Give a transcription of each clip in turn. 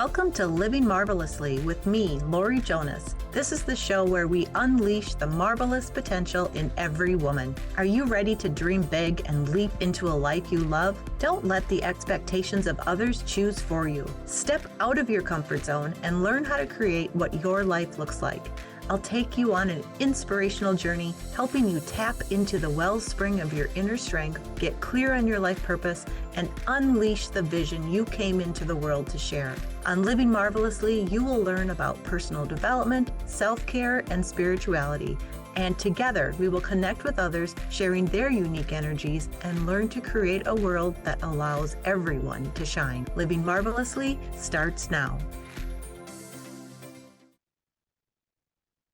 Welcome to Living Marvelously with me, Laurie Jonas. This is the show where we unleash the marvelous potential in every woman. Are you ready to dream big and leap into a life you love? Don't let the expectations of others choose for you. Step out of your comfort zone and learn how to create what your life looks like. I'll take you on an inspirational journey, helping you tap into the wellspring of your inner strength, get clear on your life purpose, and unleash the vision you came into the world to share. On Living Marvelously, you will learn about personal development, self-care, and spirituality. And together, we will connect with others, sharing their unique energies, and learn to create a world that allows everyone to shine. Living Marvelously starts now.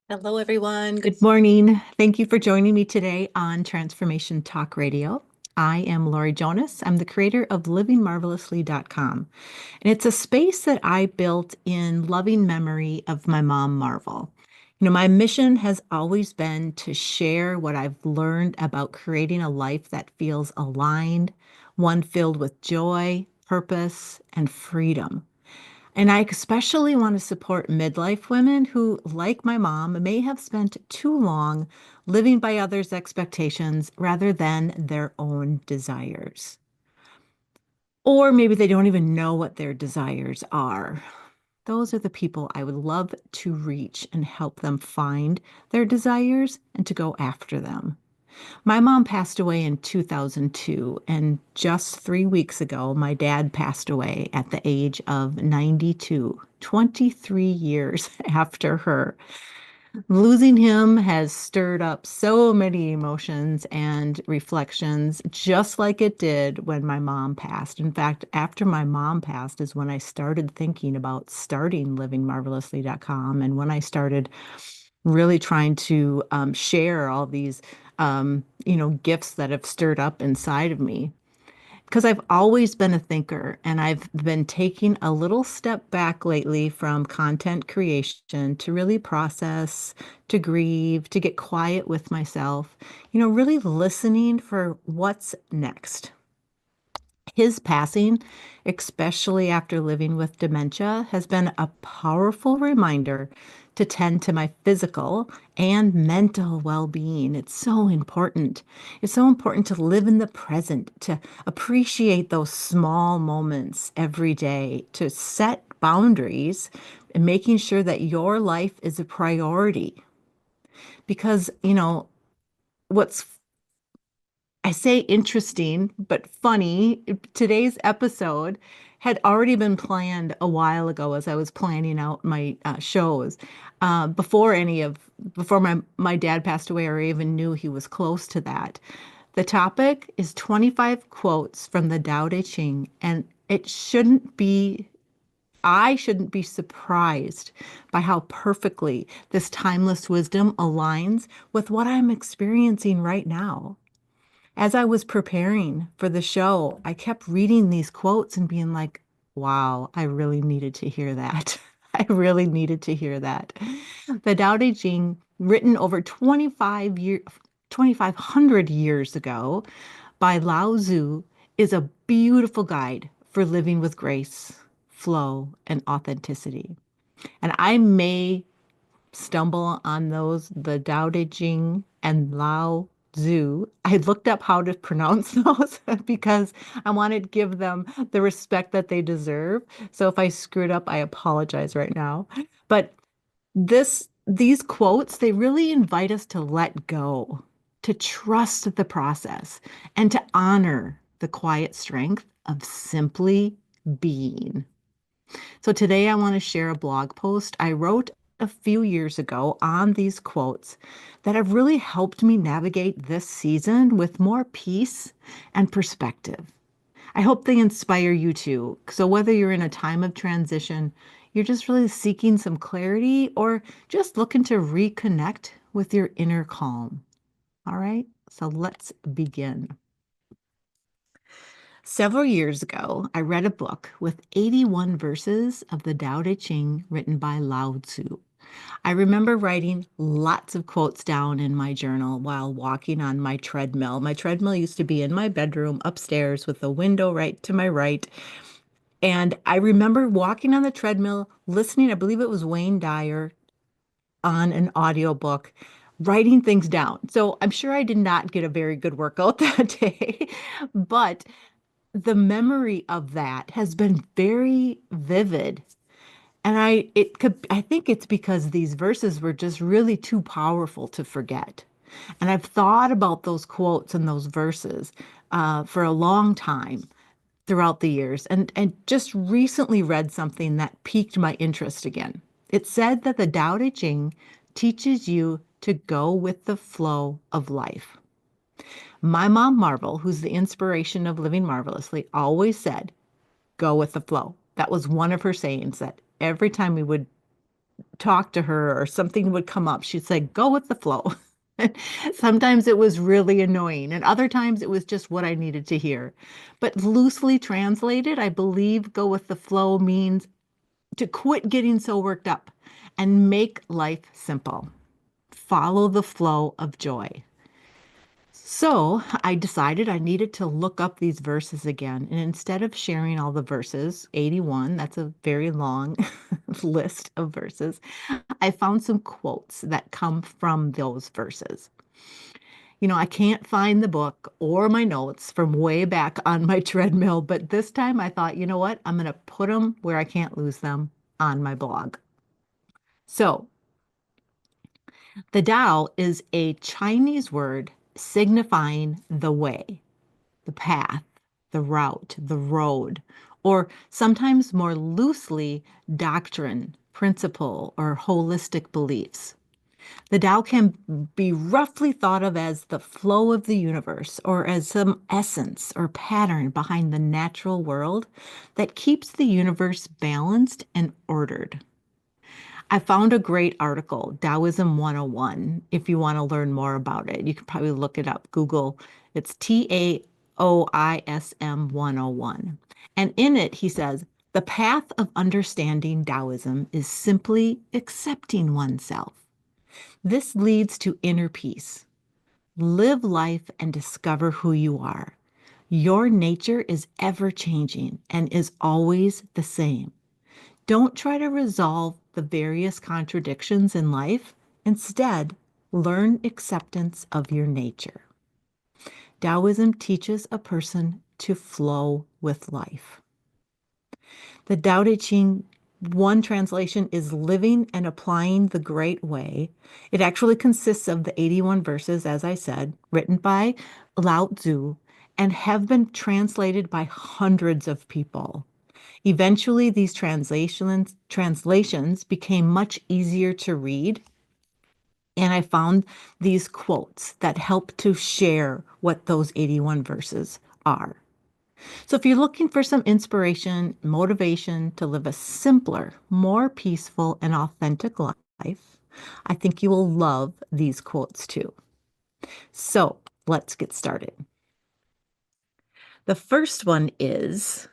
Hello, everyone. Good morning. Thank you for joining me today on Transformation Talk Radio. I am Laurie Jonas. I'm the creator of livingmarvelously.com. And it's a space that I built in loving memory of my mom, Marvel. My mission has always been to share what I've learned about creating a life that feels aligned, one filled with joy, purpose, and freedom. And I especially want to support midlife women who, like my mom, may have spent too long living by others' expectations rather than their own desires. Or maybe they don't even know what their desires are. Those are the people I would love to reach and help them find their desires and to go after them. My mom passed away in 2002, and just 3 weeks ago, my dad passed away at the age of 92, 23 years after her. Losing him has stirred up so many emotions and reflections, just like it did when my mom passed. In fact, after my mom passed is when I started thinking about starting livingmarvelously.com, and when I started really trying to share all these gifts that have stirred up inside of me. Because I've always been a thinker, and I've been taking a little step back lately from content creation to really process, to grieve, to get quiet with myself, really listening for what's next. His passing, especially after living with dementia, has been a powerful reminder to tend to my physical and mental well-being. It's so important. It's so important to live in the present, to appreciate those small moments every day, to set boundaries and making sure that your life is a priority. Because, what's I say interesting, but funny. Today's episode had already been planned a while ago as I was planning out my shows before my dad passed away, or even knew he was close to that. The topic is 25 quotes from the Tao Te Ching, and I shouldn't be surprised by how perfectly this timeless wisdom aligns with what I'm experiencing right now. As I was preparing for the show, I kept reading these quotes and being like, wow, I really needed to hear that. I really needed to hear that. The Tao Te Ching, written over 2,500 years ago by Lao Tzu, is a beautiful guide for living with grace, flow, and authenticity. And I may stumble on the Tao Te Ching and Lao Tzu. I looked up how to pronounce those because I wanted to give them the respect that they deserve. So if I screwed up, I apologize right now. But these quotes, they really invite us to let go, to trust the process, and to honor the quiet strength of simply being. So today I want to share a blog post I wrote a few years ago on these quotes that have really helped me navigate this season with more peace and perspective. I hope they inspire you too. So whether you're in a time of transition, you're just really seeking some clarity, or just looking to reconnect with your inner calm. All right, so let's begin. Several years ago, I read a book with 81 verses of the Tao Te Ching written by Lao Tzu. I remember writing lots of quotes down in my journal while walking on my treadmill. My treadmill used to be in my bedroom upstairs with a window right to my right. And I remember walking on the treadmill, listening, I believe it was Wayne Dyer on an audiobook, writing things down. So I'm sure I did not get a very good workout that day, but the memory of that has been very vivid. And I think it's because these verses were just really too powerful to forget. And I've thought about those quotes and those verses for a long time throughout the years, and just recently read something that piqued my interest again. It said that the Tao Te Ching teaches you to go with the flow of life. My mom Marvel, who's the inspiration of Living Marvelously, always said, go with the flow. That was one of her sayings that every time we would talk to her or something would come up, she'd say, go with the flow. Sometimes it was really annoying, and other times it was just what I needed to hear. But loosely translated, I believe go with the flow means to quit getting so worked up and make life simple. Follow the flow of joy. So I decided I needed to look up these verses again. And instead of sharing all the verses, 81, that's a very long list of verses, I found some quotes that come from those verses. I can't find the book or my notes from way back on my treadmill, but this time I thought, you know what? I'm going to put them where I can't lose them on my blog. So, the Tao is a Chinese word signifying the way, the path, the route, the road, or sometimes more loosely, doctrine, principle, or holistic beliefs. The Tao can be roughly thought of as the flow of the universe or as some essence or pattern behind the natural world that keeps the universe balanced and ordered. I found a great article, Taoism 101, if you want to learn more about it. You can probably look it up, Google. It's TAOISM 101. And in it, he says, the path of understanding Taoism is simply accepting oneself. This leads to inner peace. Live life and discover who you are. Your nature is ever changing and is always the same. Don't try to resolve the various contradictions in life. Instead, learn acceptance of your nature. Taoism teaches a person to flow with life. The Tao Te Ching, one translation is living and applying the great way. It actually consists of the 81 verses, as I said, written by Lao Tzu and have been translated by hundreds of people. Eventually, these translations became much easier to read, and I found these quotes that help to share what those 81 verses are. So if you're looking for some inspiration, motivation to live a simpler, more peaceful, and authentic life, I think you will love these quotes too. So let's get started. The first one is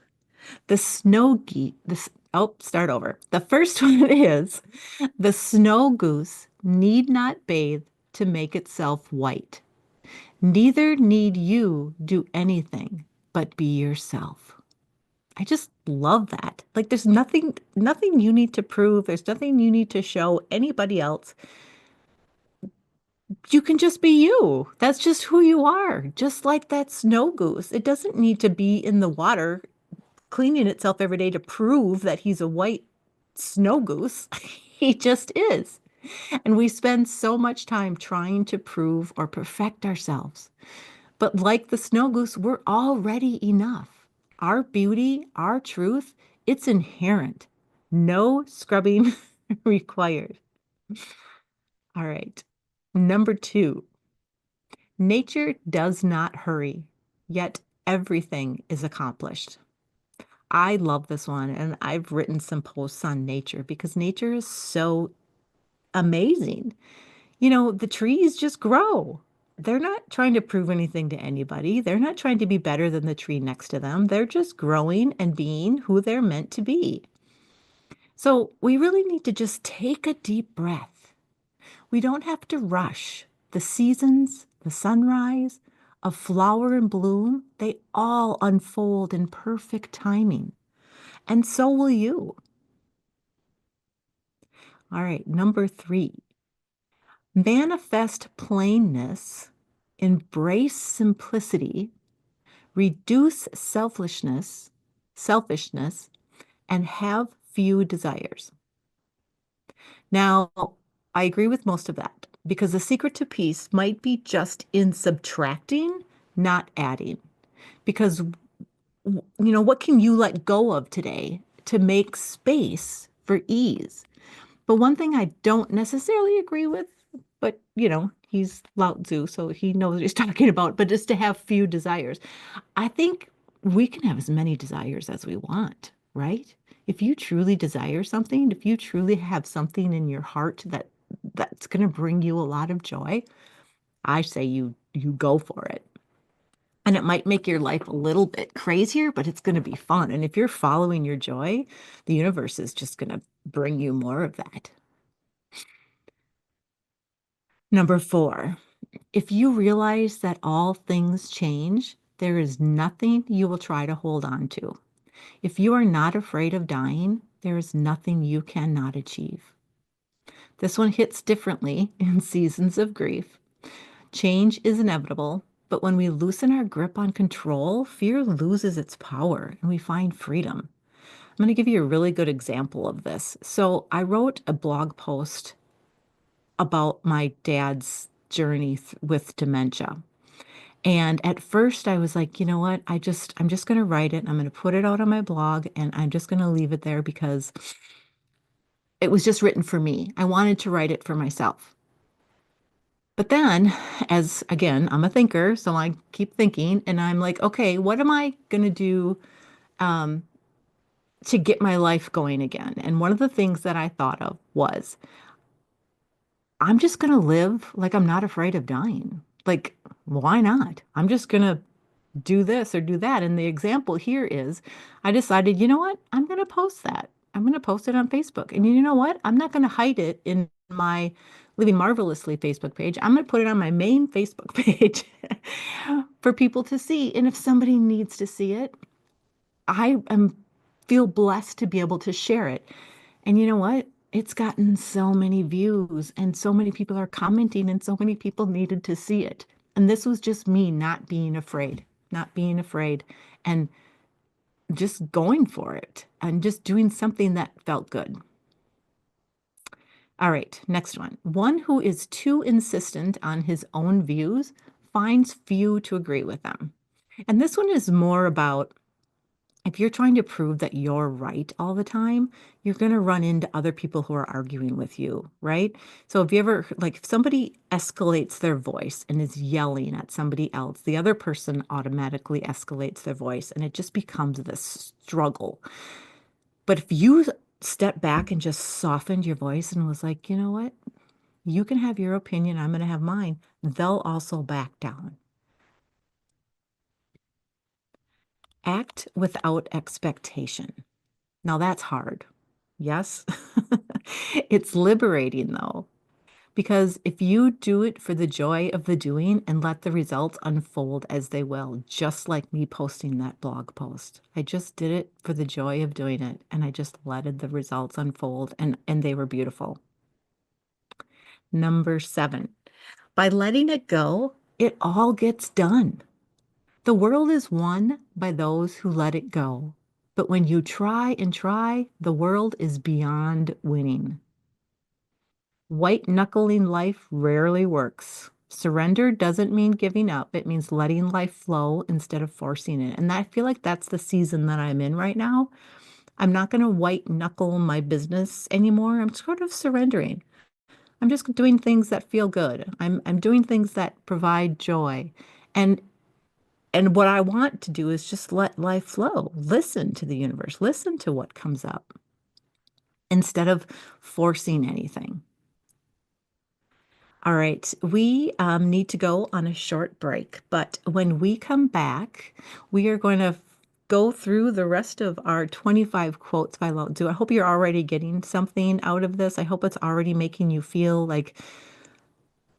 the snow geese. Start over. The first one is the snow goose need not bathe to make itself white. Neither need you do anything but be yourself. I just love that. Like there's nothing you need to prove. There's nothing you need to show anybody else. You can just be you. That's just who you are. Just like that snow goose. It doesn't need to be in the water cleaning itself every day to prove that he's a white snow goose. He just is. And we spend so much time trying to prove or perfect ourselves. But like the snow goose, we're already enough. Our beauty, our truth, it's inherent. No scrubbing required. All right. Number two, nature does not hurry, yet everything is accomplished. I love this one, and I've written some posts on nature because nature is so amazing. The trees just grow. They're not trying to prove anything to anybody. They're not trying to be better than the tree next to them. They're just growing and being who they're meant to be. So we really need to just take a deep breath. We don't have to rush. The seasons, the sunrise, a flower in bloom, they all unfold in perfect timing. and so will you. All right, number three, manifest plainness, embrace simplicity, reduce selfishness, and have few desires. Now, I agree with most of that because the secret to peace might be just in subtracting, not adding. Because, what can you let go of today to make space for ease? But one thing I don't necessarily agree with, but he's Lao Tzu, so he knows what he's talking about, but just to have few desires. I think we can have as many desires as we want, right? If you truly desire something, if you truly have something in your heart that's going to bring you a lot of joy, I say you go for it. And it might make your life a little bit crazier, but it's going to be fun. And if you're following your joy, the universe is just going to bring you more of that. Number four, if you realize that all things change, there is nothing you will try to hold on to. If you are not afraid of dying, there is nothing you cannot achieve. This one hits differently in seasons of grief. Change is inevitable, but when we loosen our grip on control, fear loses its power and we find freedom. I'm going to give you a really good example of this. So, I wrote a blog post about my dad's journey with dementia. And at first I was like, you know what? I'm just going to write it. I'm going to put it out on my blog and I'm just going to leave it there because it was just written for me. I wanted to write it for myself. But then, as again, I'm a thinker, so I keep thinking and I'm like, okay, what am I going to do um, to get my life going again? And one of the things that I thought of was I'm just going to live like I'm not afraid of dying. Like, why not? I'm just going to do this or do that. And the example here is I decided, you know what? I'm going to post that. I'm going to post it on Facebook. And you know what? I'm not going to hide it in my Living Marvelously Facebook page. I'm going to put it on my main Facebook page for people to see. And if somebody needs to see it, I am feel blessed to be able to share it. And you know what? It's gotten so many views and so many people are commenting and so many people needed to see it. And this was just me not being afraid and just going for it and just doing something that felt good. All right, next one. One who is too insistent on his own views finds few to agree with them. And this one is more about if you're trying to prove that you're right all the time, you're going to run into other people who are arguing with you, right? So if you ever, like, if somebody escalates their voice and is yelling at somebody else, the other person automatically escalates their voice and it just becomes this struggle. But if you step back and just softened your voice and was like, you know what? You can have your opinion, I'm going to have mine, they'll also back down. Act without expectation. Now that's hard. Yes. It's liberating though, because if you do it for the joy of the doing and let the results unfold as they will, just like me posting that blog post. I just did it for the joy of doing it and I just let the results unfold and they were beautiful. Number 7, by letting it go, it all gets done. The world is won by those who let it go. But when you try and try, the world is beyond winning. White knuckling life rarely works. Surrender doesn't mean giving up. It means letting life flow instead of forcing it. And I feel like that's the season that I'm in right now. I'm not going to white knuckle my business anymore. I'm sort of surrendering. I'm just doing things that feel good. I'm doing things that provide joy. And and what I want to do is just let life flow. Listen to the universe. Listen to what comes up instead of forcing anything. All right, we need to go on a short break, but when we come back, we are going to go through the rest of our 25 quotes by Lao Tzu. I hope you're already getting something out of this. I hope it's already making you feel like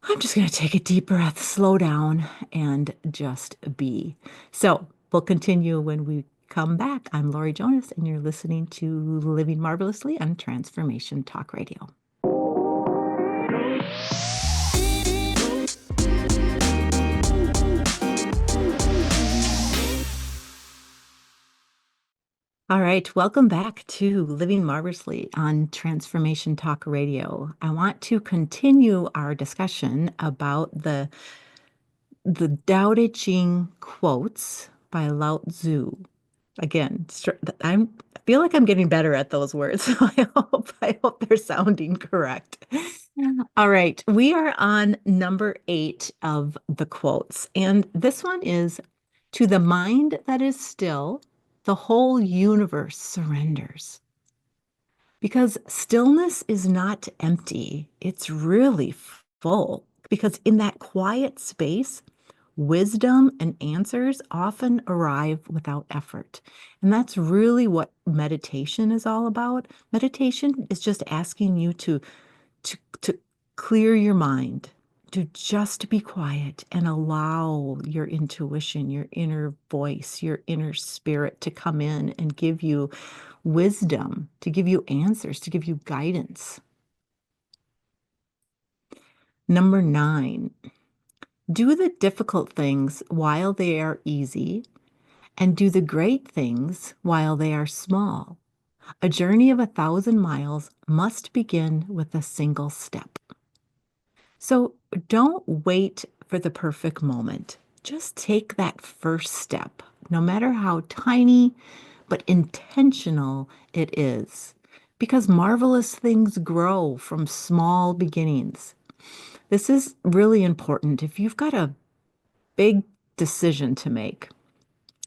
I'm just going to take a deep breath, slow down, and just be. So we'll continue when we Welcome back. I'm Laurie Jonas, and you're listening to Living Marvelously on Transformation Talk Radio. All right, welcome back to Living Marvelously on Transformation Talk Radio. I want to continue our discussion about the Tao Te Ching quotes by Lao Tzu. Again, I feel like I'm getting better at those words, so I hope they're sounding correct. All right, we are on number 8 of the quotes, and this one is, "To the mind that is still, the whole universe surrenders." Because stillness is not empty, it's really full. Because in that quiet space, wisdom and answers often arrive without effort. And that's really what meditation is all about. Meditation is just asking you to clear your mind, to just be quiet and allow your intuition, your inner voice, your inner spirit to come in and give you wisdom, to give you answers, to give you guidance. Number 9, do the difficult things while they are easy, and do the great things while they are small. A journey of 1,000 miles must begin with a single step. So don't wait for the perfect moment. Just take that first step, no matter how tiny but intentional it is, because marvelous things grow from small beginnings. This is really important. If you've got a big decision to make,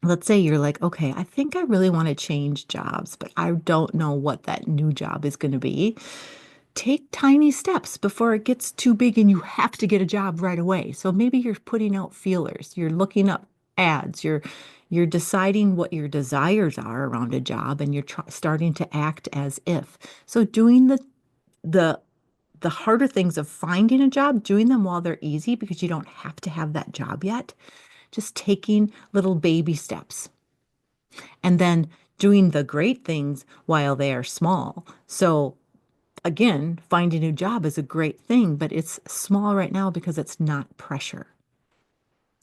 let's say you're like, okay, I think I really want to change jobs, but I don't know what that new job is going to be. Take tiny steps before it gets too big and you have to get a job right away. So maybe you're putting out feelers, you're looking up ads, you're deciding what your desires are around a job, and you're starting to act as if. So doing the the harder things of finding a job, doing them while they're easy because you don't have to have that job yet. Just taking little baby steps. And then doing the great things while they are small. So again, finding a new job is a great thing, but it's small right now because it's not pressure.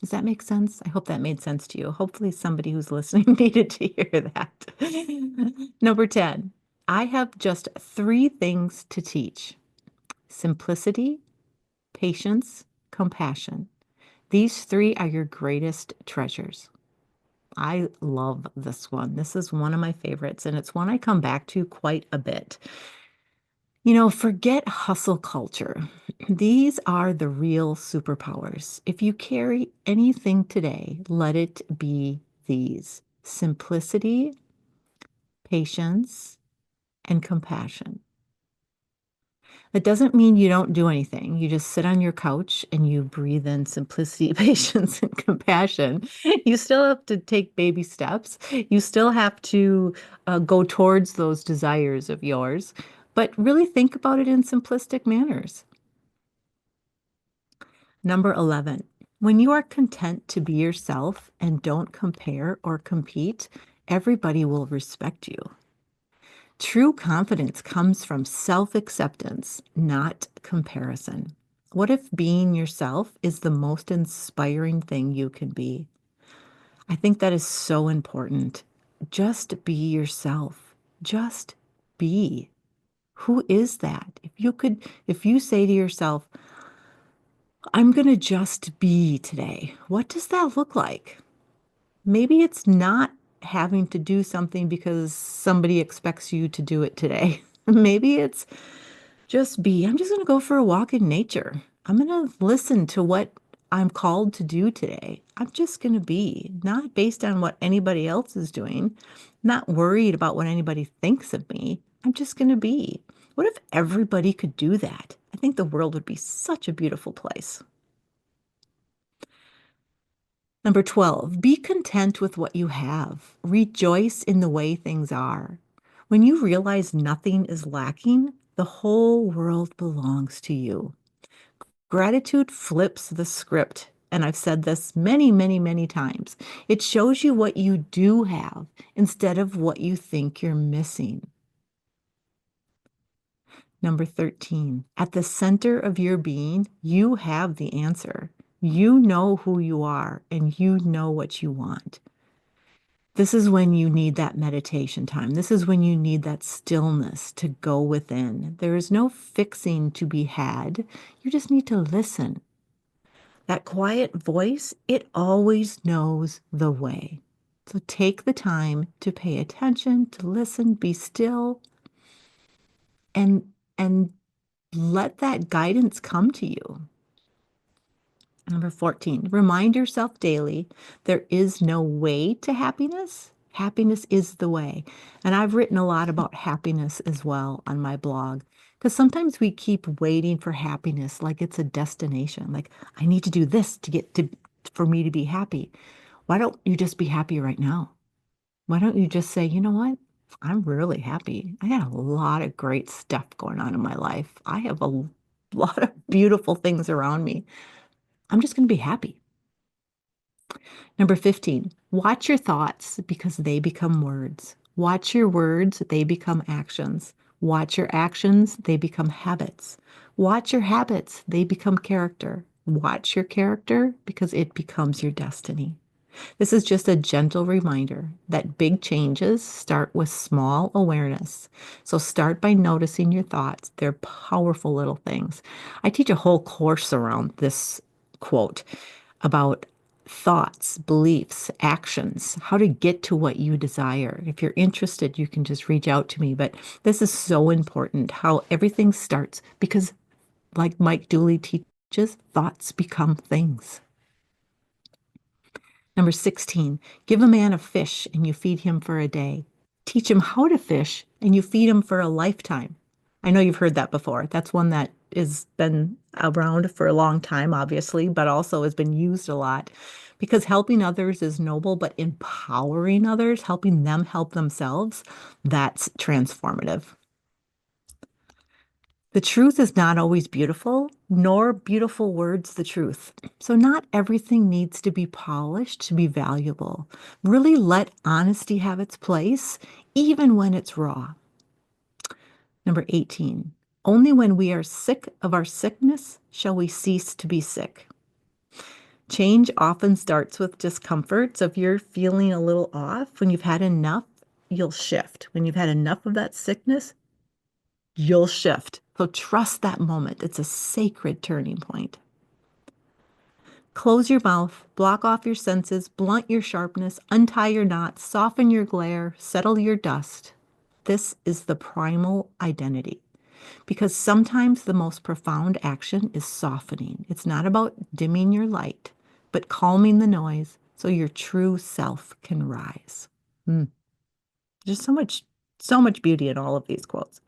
Does that make sense? I hope that made sense to you. Hopefully, somebody who's listening needed to hear that. Number 10, I have just 3 things to teach: simplicity, patience, compassion. These 3 are your greatest treasures. I love this one. This is one of my favorites, and it's one I come back to quite a bit. Forget hustle culture. These are the real superpowers. If you carry anything today, let it be these: simplicity, patience, and compassion. That doesn't mean you don't do anything. You just sit on your couch and you breathe in simplicity, patience, and compassion. You still have to take baby steps. You still have to go towards those desires of yours, but really think about it in simplistic manners. Number 11, when you are content to be yourself and don't compare or compete, everybody will respect you. True confidence comes from self-acceptance, not comparison. What if being yourself is the most inspiring thing you can be? I think that is so important. Just be yourself. Just be. Who is that? If you say to yourself, I'm going to just be today, what does that look like? Maybe it's not having to do something because somebody expects you to do it today. Maybe it's just be. I'm just going to go for a walk in nature. I'm going to listen to what I'm called to do today. I'm just going to be, not based on what anybody else is doing, not worried about what anybody thinks of me. I'm just going to be. What if everybody could do that? I think the world would be such a beautiful place. Number 12, be content with what you have. Rejoice in the way things are. When you realize nothing is lacking, the whole world belongs to you. Gratitude flips the script. and I've said this many, many, many times, it shows you what you do have instead of what you think you're missing. Number 13, at the center of your being, you have the answer. You know who you are and you know what you want. This is when you need that meditation time. This is when you need that stillness to go within. There is no fixing to be had. You just need to listen. That quiet voice, it always knows the way. So take the time to pay attention, to listen, be still, and let that guidance come to you. Number 14, remind yourself daily there is no way to happiness. Happiness is the way. And I've written a lot about happiness as well on my blog because sometimes we keep waiting for happiness like it's a destination. Like, I need to do this to get to for me to be happy. Why don't you just be happy right now? Why don't you just say, you know what? I'm really happy. I got a lot of great stuff going on in my life. I have a lot of beautiful things around me. I'm just going to be happy. Number 15, watch your thoughts because they become words. Watch your words, they become actions. Watch your actions, they become habits. Watch your habits, they become character. Watch your character because it becomes your destiny. This is just a gentle reminder that big changes start with small awareness. So start by noticing your thoughts. They're powerful little things. I teach a whole course around this quote about thoughts, beliefs, actions, how to get to what you desire. If you're interested, you can just reach out to me. But this is so important how everything starts because, like Mike Dooley teaches, thoughts become things. Number 16, give a man a fish and you feed him for a day. Teach him how to fish and you feed him for a lifetime. I know you've heard that before. That's one that has been around for a long time, obviously, but also has been used a lot because helping others is noble, but empowering others, helping them help themselves, that's transformative. The truth is not always beautiful, nor beautiful words the truth. So, not everything needs to be polished to be valuable. Really let honesty have its place, even when it's raw. Number 18, only when we are sick of our sickness shall we cease to be sick. Change often starts with discomfort. So, if you're feeling a little off, when you've had enough, you'll shift. When you've had enough of that sickness, you'll shift. So trust that moment. It's a sacred turning point. Close your mouth, block off your senses, blunt your sharpness, untie your knots, soften your glare, settle your dust. This is the primal identity. Because sometimes the most profound action is softening. It's not about dimming your light, but calming the noise so your true self can rise. There's so much beauty in all of these quotes.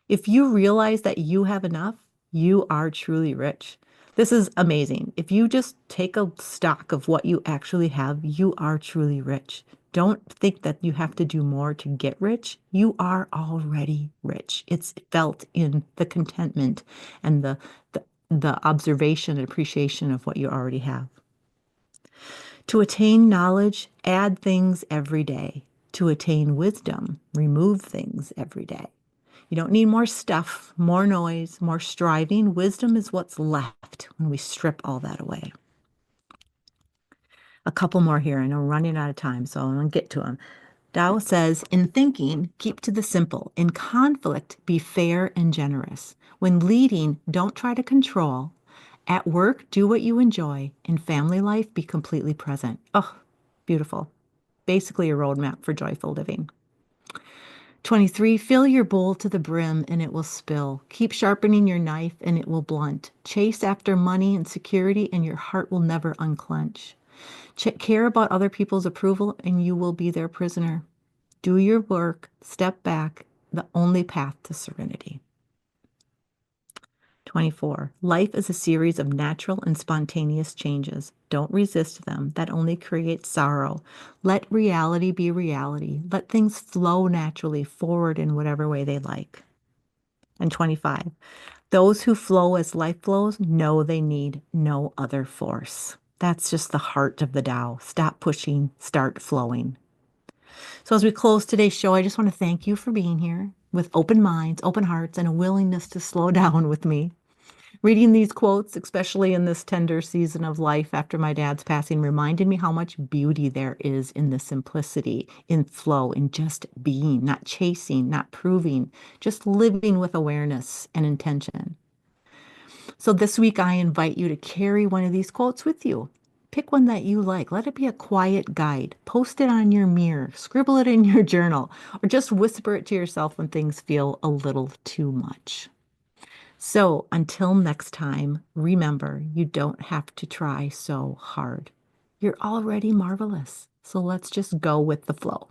If you realize that you have enough, you are truly rich. This is amazing. If you just take a stock of what you actually have, you are truly rich. Don't think that you have to do more to get rich. You are already rich. It's felt in the contentment and the observation and appreciation of what you already have. To attain knowledge, add things every day. To attain wisdom, remove things every day. You don't need more stuff, more noise, more striving. Wisdom is what's left when we strip all that away. A couple more here. I know we're running out of time, so I'm going to get to them. Tao says, in thinking, keep to the simple. In conflict, be fair and generous. When leading, don't try to control. At work, do what you enjoy. In family life, be completely present. Oh, beautiful. Basically a roadmap for joyful living. 23, fill your bowl to the brim and it will spill. Keep sharpening your knife and it will blunt. Chase after money and security and your heart will never unclench. Care about other people's approval and you will be their prisoner. Do your work, step back, the only path to serenity. 24, life is a series of natural and spontaneous changes. Don't resist them. That only creates sorrow. Let reality be reality. Let things flow naturally forward in whatever way they like. And 25, Those who flow as life flows know they need no other force. That's just the heart of the Tao. Stop pushing, start flowing. So, as we close today's show, I just want to thank you for being here with open minds, open hearts, and a willingness to slow down with me. Reading these quotes, especially in this tender season of life after my dad's passing, reminded me how much beauty there is in the simplicity, in flow, in just being, not chasing, not proving, just living with awareness and intention. So this week, I invite you to carry one of these quotes with you. Pick one that you like. Let it be a quiet guide. Post it on your mirror, scribble it in your journal, or just whisper it to yourself when things feel a little too much. So until next time, remember, you don't have to try so hard. You're already marvelous. So let's just go with the flow.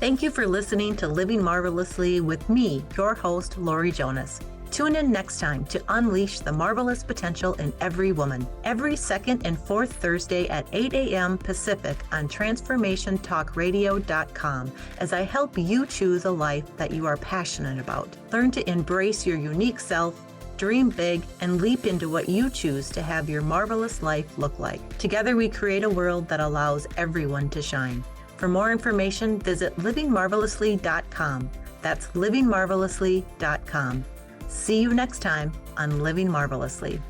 Thank you for listening to Living Marvelously with me, your host, Laurie Jonas. Tune in next time to unleash the marvelous potential in every woman, every second and fourth Thursday at 8 a.m. Pacific on TransformationTalkRadio.com as I help you choose a life that you are passionate about. Learn to embrace your unique self, dream big, and leap into what you choose to have your marvelous life look like. Together we create a world that allows everyone to shine. For more information, visit livingmarvelously.com. That's livingmarvelously.com. See you next time on Living Marvelously.